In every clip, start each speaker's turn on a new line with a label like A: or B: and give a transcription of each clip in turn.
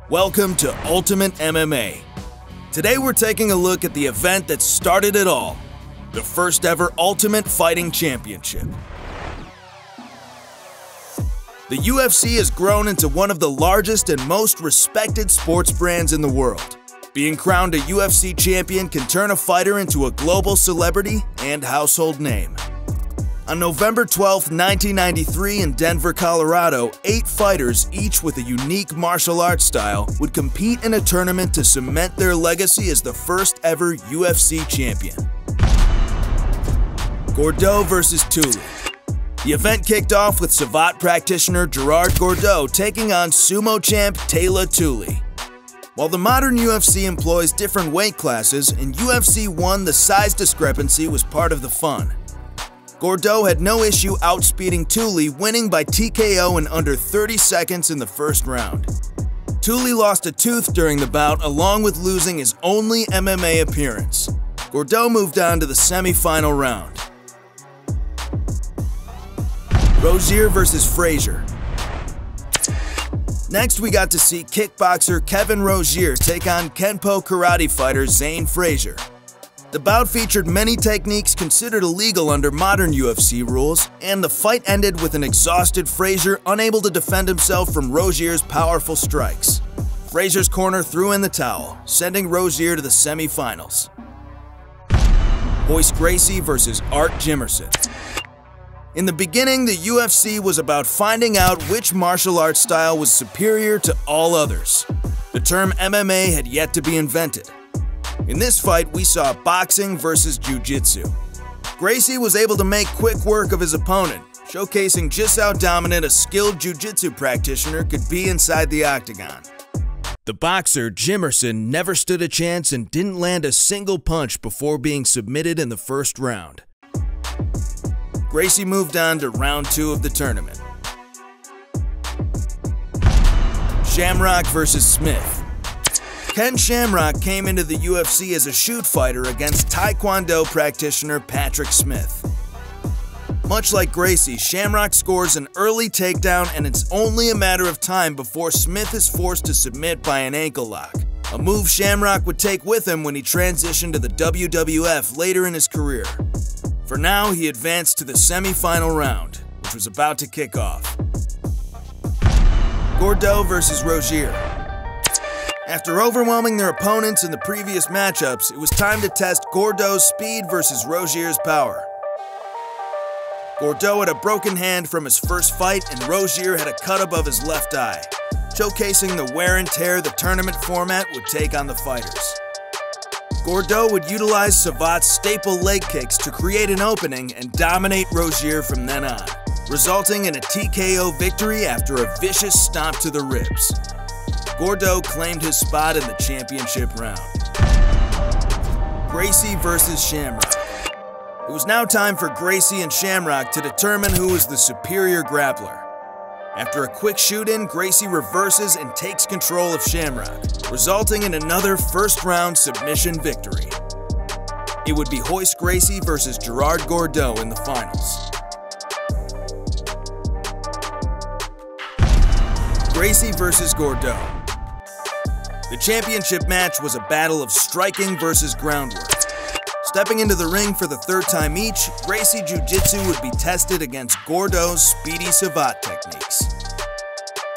A: Welcome to Ultimate MMA. Today we're taking a look at the event that started it all, the first ever Ultimate Fighting Championship. The UFC has grown into one of the largest and most respected sports brands in the world. Being crowned a UFC champion can turn a fighter into a global celebrity and household name. On November 12, 1993 in Denver, Colorado, 8 fighters, each with a unique martial arts style, would compete in a tournament to cement their legacy as the first ever UFC champion. Gordo versus Tuli. The event kicked off with Savate practitioner Gerard Gordo taking on sumo champ Tayla Tuli. While the modern UFC employs different weight classes, in UFC 1 the size discrepancy was part of the fun. Gordo had no issue outspeeding Tuli, winning by TKO in under 30 seconds in the first round. Tuli lost a tooth during the bout, along with losing his only MMA appearance. Gordo moved on to the semi-final round. Rosier versus Fraser. Next, we got to see kickboxer Kevin Rosier take on Kenpo karate fighter Zane Fraser. The bout featured many techniques considered illegal under modern UFC rules, and the fight ended with an exhausted Fraser unable to defend himself from Rosier's powerful strikes. Fraser's corner threw in the towel, sending Rosier to the semi-finals. Royce Gracie versus Jimmerson. In the beginning, the UFC was about finding out which martial arts style was superior to all others. The term MMA had yet to be invented. In this fight, we saw boxing versus jiu-jitsu. Gracie was able to make quick work of his opponent, showcasing just how dominant a skilled jiu-jitsu practitioner could be inside the octagon. The boxer, Jimmerson, never stood a chance and didn't land a single punch before being submitted in the first round. Gracie moved on to round 2 of the tournament. Shamrock versus Smith. Ken Shamrock came into the UFC as a shoot fighter against Taekwondo practitioner Patrick Smith. Much like Gracie, Shamrock scores an early takedown, and it's only a matter of time before Smith is forced to submit by an ankle lock, a move Shamrock would take with him when he transitioned to the WWF later in his career. For now, he advanced to the semi-final round, which was about to kick off. Gordo versus Rosier. After overwhelming their opponents in the previous matchups, it was time to test Gordo's speed versus Rosier's power. Gordo had a broken hand from his first fight, and Rosier had a cut above his left eye, showcasing the wear and tear the tournament format would take on the fighters. Gordo would utilize Savate's staple leg kicks to create an opening and dominate Rosier from then on, resulting in a TKO victory after a vicious stomp to the ribs. Gordo claimed his spot in the championship round. Gracie versus Shamrock. It was now time for Gracie and Shamrock to determine who was the superior grappler. After a quick shoot-in, Gracie reverses and takes control of Shamrock, resulting in another first-round submission victory. It would be Royce Gracie versus Gerard Gordo in the finals. Gracie versus Gordo. The championship match was a battle of striking versus groundwork. Stepping into the ring for the third time each, Gracie Jiu-Jitsu would be tested against Gordo's speedy Savate techniques.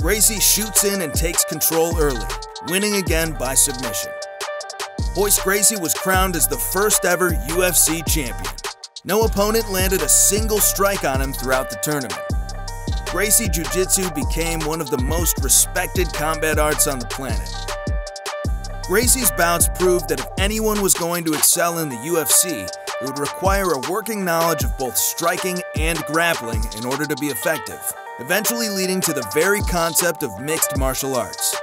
A: Gracie shoots in and takes control early, winning again by submission. Royce Gracie was crowned as the first ever UFC champion. No opponent landed a single strike on him throughout the tournament. Gracie Jiu-Jitsu became one of the most respected combat arts on the planet. Gracie's bouts proved that if anyone was going to excel in the UFC, it would require a working knowledge of both striking and grappling in order to be effective, eventually leading to the very concept of mixed martial arts.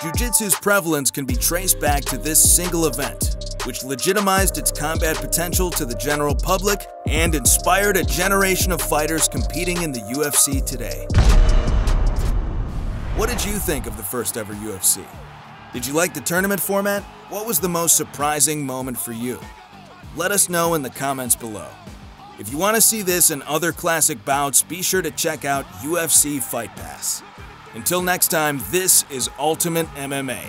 A: Jiu-Jitsu's prevalence can be traced back to this single event, which legitimized its combat potential to the general public and inspired a generation of fighters competing in the UFC today. What did you think of the first ever UFC? Did you like the tournament format? What was the most surprising moment for you? Let us know in the comments below. If you want to see this and other classic bouts, be sure to check out UFC Fight Pass. Until next time, this is Ultimate MMA.